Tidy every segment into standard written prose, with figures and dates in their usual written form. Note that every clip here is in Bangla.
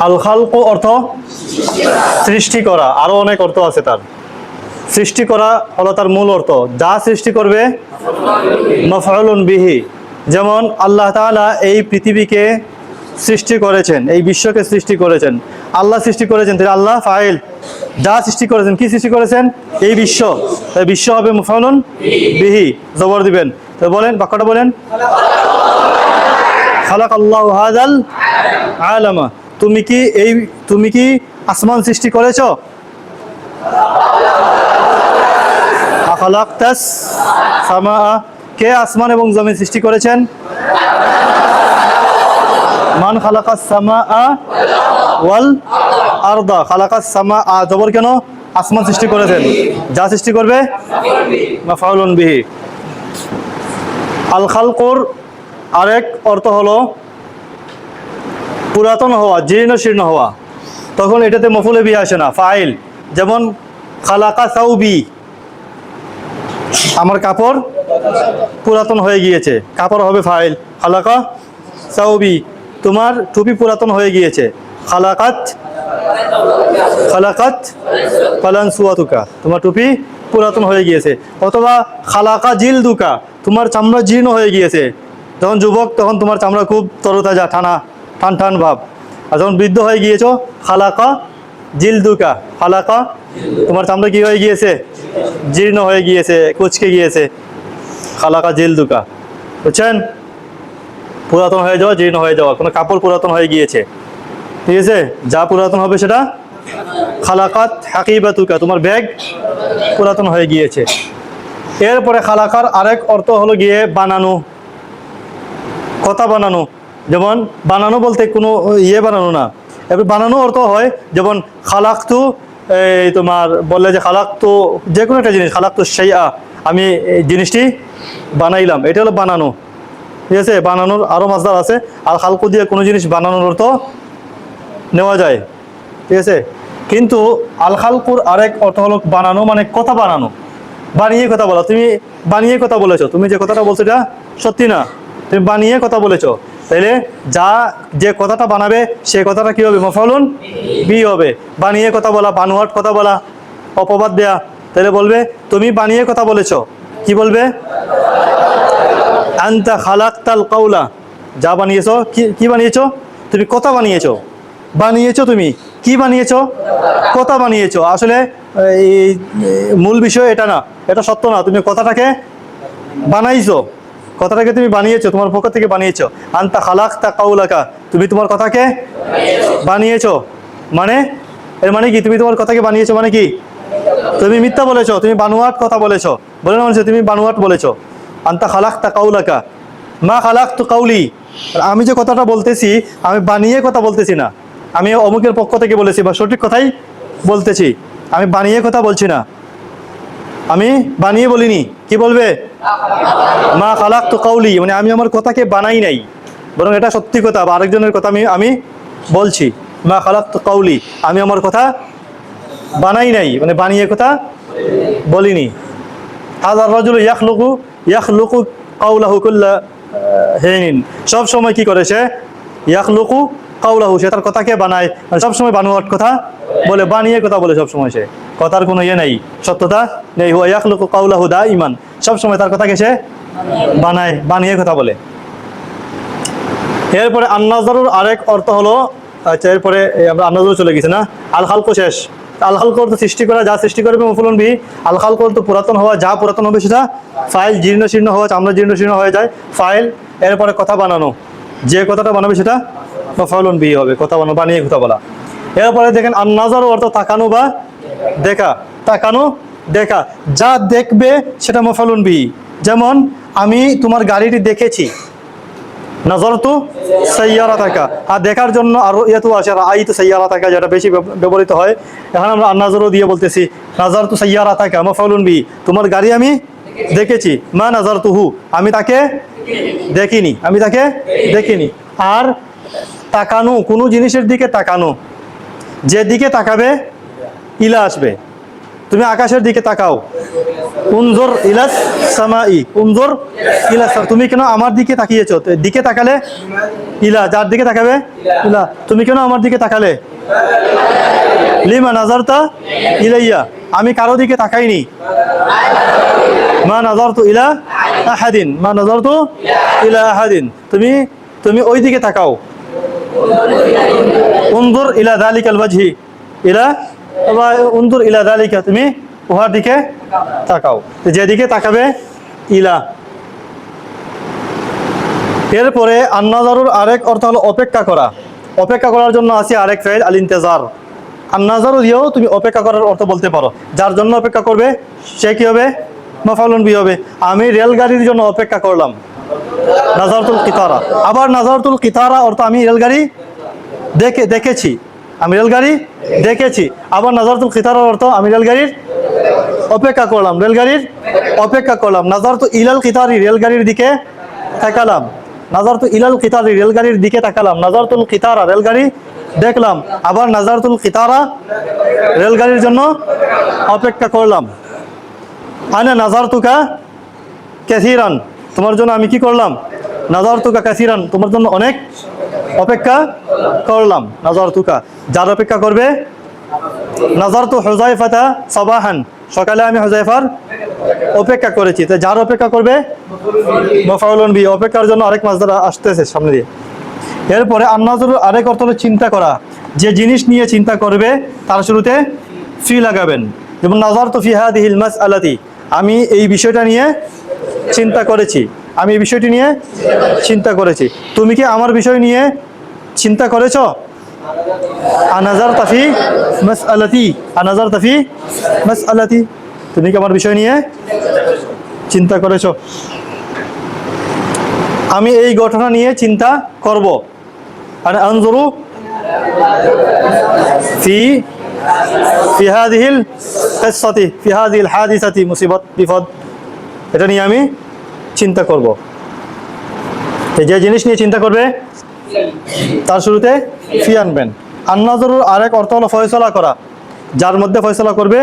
আল খালকু অর্থ সৃষ্টি করা, আরো অনেক অর্থ আছে তার। সৃষ্টি করা হলো তার মূল অর্থ, যা সৃষ্টি করবে মাফউলুন বিহি। যেমন আল্লাহ তাআলা এই পৃথিবীকে সৃষ্টি করেছেন, এই বিশ্বকে সৃষ্টি করেছেন, আল্লাহ সৃষ্টি করেছেন, তাহলে আল্লাহ ফাইল। যা সৃষ্টি করেছেন, কি সৃষ্টি করেছেন? এই বিশ্ব। এই বিশ্ব হবে মাফউলুন বিহি, জবর দিবেন। তো বলেন, বাক্যটা বলেন, খালাকাল্লাহু হাযাল আলামা। তুমি কি আসমান সৃষ্টি করেছো? খালাকতাস সামা, কে আসমান এবং জমিন সৃষ্টি করেছেন? মান খালাকাস সামা ওয়াল আরদা। খালাকাস সামা, জবর কেন? আসমান সৃষ্টি করেছেন, যা সৃষ্টি করবে মাফউলুন বিহি। আল খালকুর আরেক অর্থ হলো পুরাতন হওয়া, জীর্ণ শীর্ণ হওয়া। তখন এটাতে মফউল বিহি আসে না, ফাইল। যেমন খালাকা সাউবি, আমার কাপড় পুরাতন হয়ে গিয়েছে, কাপড় হবে ফাইল। খালাকা সাউবি, তোমার টুপি পুরাতন হয়ে গিয়েছে। খালাকাত খালাকাত ফালানসুয়াতুকা, তোমার টুপি পুরাতন হয়ে গিয়েছে। অথবা খালাকা জিলদুকা, তোমার চামড়া জীর্ণ হয়ে গিয়েছে। যখন যুবক তখন তোমার চামড়া খুব তরতাজা, টান টান ভাব। আর যখন বৃদ্ধ হয়ে গিয়েছো, খালাকা জিলদুকা, খালাকা তোমার চামড়া কি হয়ে গিয়েছে? জীর্ণ হয়ে গিয়েছে, কুচকে গিয়েছে। খালাকা জিলদুকা, বুঝছেন? পুরাতন হয়ে যাওয়া, জীর্ণ হয়ে যাওয়া, কোনো কাপড় পুরাতন হয়ে গিয়েছে, ঠিক আছে? যা পুরাতন হবে সেটা খালাকাত হাকিবাতুকা, তোমার ব্যাগ পুরাতন হয়ে গিয়েছে। এরপরে খালাকার আরেক অর্থ হলো গিয়ে বানানো, কথা বানানো। যেমন বানানো বলতে কোনো বানানো না, এবার বানানো অর্থ হয় যেমন খালাকতু, এই তোমার বললে যে খালাকতু যে কোনো একটা জিনিস, খালাকতু শাইআ, আমি এই জিনিসটি বানাইলাম, এটা হলো বানানো, ঠিক আছে? বানানোর আরও মাসদার আছে। আর খালকু দিয়ে কোনো জিনিস বানানোর অর্থ নেওয়া যায়, ঠিক আছে? কিন্তু আল খালকুর আরেক অর্থ হলো বানানো, মানে কথা বানানো, বানিয়ে কথা বলা। তুমি বানিয়ে কথা বলেছো, তুমি যে কথাটা বলছো এটা সত্যি না, তুমি বানিয়ে কথা বলেছো। তাইলে যে কথাটা বানাবে সে কথাটা কি হবে? মাফউলুন বিহি হবে। বানিয়ে কথা বলা, বানোয়াট কথা বলা, অপবাদ দেয়া। তাহলে বলবে তুমি বানিয়ে কথা বলেছো, কি বলবে? আনতা খালাকতাল কাউলা, যা বানিয়েছো, কি বানিয়েছো? তুমি কথা বানিয়েছো। তুমি কি বানিয়েছো? কথা বানিয়েছো। আসলে এই মূল বিষয় এটা না, এটা সত্য না। তুমি কথাটাকে বানাইছো, কথাটাকে তুমি বানিয়েছো, তোমার পক্ষ থেকে বানিয়েছো। আনতা খালাকতা কাউলাকা, তুমি তোমার কথাকে বানিয়েছো। মানে এর মানে কি? তুমি তোমার কথাকে বানিয়েছো মানে কি? তুমি মিথ্যা বলেছো, তুমি বানোয়াট কথা বলেছো। বলে না বলছো, তুমি বানোয়াট বলেছো। আনতা খালাকতা কাউলাকা, মা খালাকতু কাউলি, আমি যে কথাটা বলতেছি আমি বানিয়ে কথা বলতেছি না, আমি অমুকের পক্ষ থেকে বলেছি বা সঠিক কথাই বলতেছি, আমি বানিয়ে কথা বলছি না, আমি বানিয়ে বলিনি। কি বলবে? মা খালাকতু কাউলি, মানে আমি আমার কথাকে বানাই নাই, বরং এটা সত্যি কথা বা আরেকজনের কথা আমি বলছি। মা খালাকতু কাউলি, আমি আমার কথা বানাই নাই, মানে বানিয়ে কথা বলিনি। হাযার রাজুলু ইয়াখলুকু কাউলাহু কুল্লা হিনিন, সব সময় কি করে সে? ইয়াখলুকু কাউলাহু, সে তার কথাকে বানায়, মানে সবসময় বানোয়াট কথা বলে, বানিয়ে কথা বলে সবসময়। সে কথার কোনো নেই, সত্যতা নেই। হুয়া ইয়াখলুকু কাউলাহু দাইমান, সবসময় তার কথাকে সে বানায়, বানিয়ে কথা বলে। এরপরে আন্নাজারুর আরেক অর্থ হলো, আচ্ছা এরপরে আমরা আন্নাজারু চলে গেছি না? আল খালকু শেষ। আল খালকু অর্থ সৃষ্টি করা, যা সৃষ্টি করবে মাফউলুন বিহি। আল খালকু অর্থ পুরাতন হওয়া, যা পুরাতন হবে সেটা ফাইল। জীর্ণ শীর্ণ হওয়া, চামড়া জীর্ণ শীর্ণ হয়ে যায়, ফাইল। এরপরে কথা বানানো, যে কথাটা বানাবে সেটা মাফউলুন বিহি হবে, কথা বানানো, বানিয়ে কথা বলা। এরপরে দেখেন আন্নাজারু অর্থ তাকানো বা দেখা, তাকানো দেখা, যা দেখবে সেটা মাফউলুন বিহি। যেমন আমি তোমার গাড়িটি দেখেছি, নাজারতু সাইয়ারাতাকা, আর দেখার জন্য আরো ইয়াতু আসে, রাআইতু সাইয়ারাতাকা, যেটা বেশি ব্যবহৃত হয়। এখন আমরা আন্নাজারু দিয়ে বলতেছি, নাজারতু সাইয়ারাতাকা মাফউলুন বিহি, তোমার গাড়ি আমি দেখেছি। মা নাজারতুহু, আমি তাকে দেখিনি, আমি তাকে দেখিনি। আর তাকানো, কোনো জিনিসের দিকে তাকানো, যেদিকে তাকাবে ইলা আসবে। তুমি আকাশের দিকে তাকাও। উনজুর ইলাস সামাই, উনজুর ইলাস, তুমি কেন আমার দিকে তাকিয়েছো? দিকে তাকালে ইলা, যার দিকে তাকাবে ইলা। তুমি কেন আমার দিকে তাকালে? লিমা নাজারতা ইলাইয়া, আমি কারো দিকে তাকাইনি। মা নাজারতু ইলা আহাদিন, মা নাজারতু ইলা আহাদিন, তুমি ওই দিকে তাকাও। উনজুর ইলা যালিকাল ওয়াজহি, ইলা উনজুর ইলা যালিকা, তুমি উহার দিকে তাকাও, যেদিকে তাকাবে ইলা। এরপরে আন্নাজারুর আরেক অর্থ হলো অপেক্ষা করা। অপেক্ষা করার জন্য আছে আরেক ফেল আল ইন্তেজার। আন্নাজারু দিয়েও তুমি অপেক্ষা করার অর্থ বলতে পারো। যার জন্য অপেক্ষা করবে সে কি হবে? মাফউলুন বিহি হবে। আমি রেলগাড়ির জন্য অপেক্ষা করলাম, নাজারতুল কিতারা। আবার নাজারতুল কিতারা অর্থ আমি রেলগাড়ি দেখেছি, আমি রেলগাড়ি দেখেছি। আবার নাজারতুল কিতারার অর্থ আমি রেলগাড়ির অপেক্ষা করলাম, রেলগাড়ির অপেক্ষা করলাম। নাজারতু ইলাল কিতারি, রেলগাড়ির দিকে তাকালাম। নাজারতু ইলাল কিতারি, রেলগাড়ির দিকে তাকালাম। নাজারতুল কিতারা, রেলগাড়ি দেখলাম। আবার নাজারতুল কিতারা, রেলগাড়ির জন্য অপেক্ষা করলাম। আনা নাজারতুকা কাসীরান, তোমার জন্য আমি কি করলাম? নাজারতুকা কাসীরান, তোমার জন্য অনেক অপেক্ষা করলাম। নাজারতুকা, যার অপেক্ষা করবে। নাজারতু হুযায়ফাতা সাবাহান, সকালে আমি হুযায়ফার অপেক্ষা করেছি। তো যার অপেক্ষা করবে মাফউলুন বিহি, অপেক্ষার জন্য আরেক মাসদার আসতেছে সামনে দিয়ে। এরপরে আন্নাজরুর আরেক অর্থ হলো চিন্তা করা। যে জিনিস নিয়ে চিন্তা করবে তার শুরুতে ফি লাগাবেন। যেমন নাজারতু ফি হাযিহিল মাসআলাতি, আমি এই বিষয়টা নিয়ে চিন্তা করেছি, আমি এই বিষয়টি নিয়ে চিন্তা করেছি। তুমি কি আমার বিষয় নিয়ে চিন্তা করেছ? আনাজারতা ফি মাসআলাতি, আনাজারতা ফি মাসআলাতি, তুমি কি আমার বিষয় নিয়ে চিন্তা করেছ? আমি এই ঘটনা নিয়ে চিন্তা করব। আনা আনজুরু ফি হাযিহিল কিসসাতি, ফি হাযিহিল হাদিসাতি, মুসিবত বিপদ, এটা নিয়ে আমি চিন্তা করব। যে জিনিস নিয়ে চিন্তা করবে তার শুরুতে ফি আনবেন। আন্নাজরুর আরেক অর্থ হলো ফয়সালা করা। যার মধ্যে ফয়সালা করবে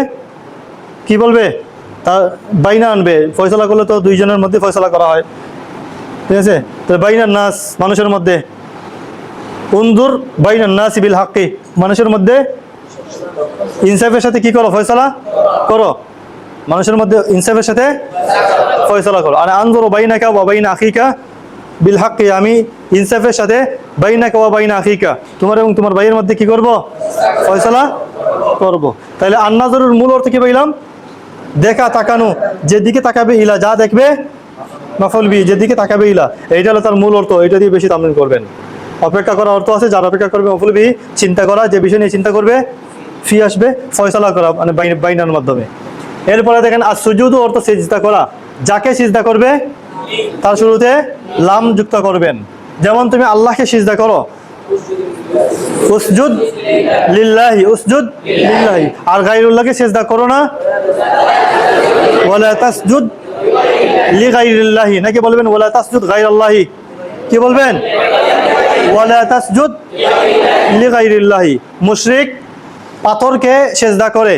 কি বলবে? তার বাইনা আনবে। ফয়সালা করলে তো দুইজনের মধ্যে ফয়সালা করা হয়, ঠিক আছে? তো বাইনান নাস, মানুষের মধ্যে। উনজুর বাইনান নাসি বিল হাক্কি, মানুষের মধ্যে ইনসাফের সাথে কি করো? ফয়সালা করো। মানুষের মধ্যে ইনসাফের সাথে ফয়সালা করো। আর আনজুরু বাইনাকা ওয়া বাইনা আখিকা বিল হাক্কি, আমি ইনসাফের সাথে বাইনাকা ওয়া বাইনা আখিকা, তোমার এবং তোমার ভাইয়ের মধ্যে কি করব? ফয়সালা করব। তাহলে আন্নাজরুর মূল অর্থ কি বললাম? দেখা, তাকানো, যেদিকে তাকাবে ইলা, যা দেখবে মাফউল বিহি, যেদিকে তাকাবে ইলা, এইটা হলো তার মূল অর্থ। এটা দিয়ে বেশি তামলিন করবেন। অপেক্ষা করা অর্থ আছে, যার অপেক্ষা করবে মাফউল বিহি, চিন্তা করা, যে বিষয় নিয়ে চিন্তা করবে ফি আসবে, ফয়সালা করা মানে বাইনার মাধ্যমে। এরপরে দেখেন আসসুজুদু অর্থ সিজদা করা। যাকে সিজদা করবে তার শুরুতে লাম যুক্ত করবেন। যেমন তুমি আল্লাহকে সিজদা করো, উসজুদ লিল্লাহি, উসজুদ লিল্লাহি। আর গায়রুল্লাহকে সিজদা করো না, ওয়ালা তাসজুদ লিগাইরিল্লাহি, নাকি বলবেন ওয়ালা তাসজুদ গায়রাল্লাহি? কি বলবেন? ওয়ালা তাসজুদ লিগাইরিল্লাহি। মুশরিক পাথরকে সিজদা করে,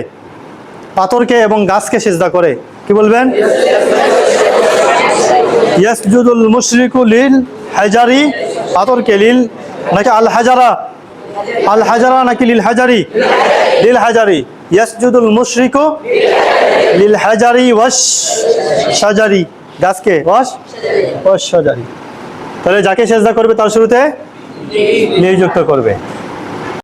পাথরকে এবং গাছকে সিজদা করে, কি বলবেন? ইয়াসজুদুল মুশরিকু লিল হাজারি, পাথরকে লিল নাকি আল হাজারা? আল হাজারা নাকি লিল হাজারি? লিল হাজারি। ইয়াসজুদুল মুশরিকু লিল হাজারি ওয়াশ শাজারি, গাছকে ওয়াশ শাজারি। তাহলে যাকে সিজদা করবে তার শুরুতে লিল যুক্ত করবে।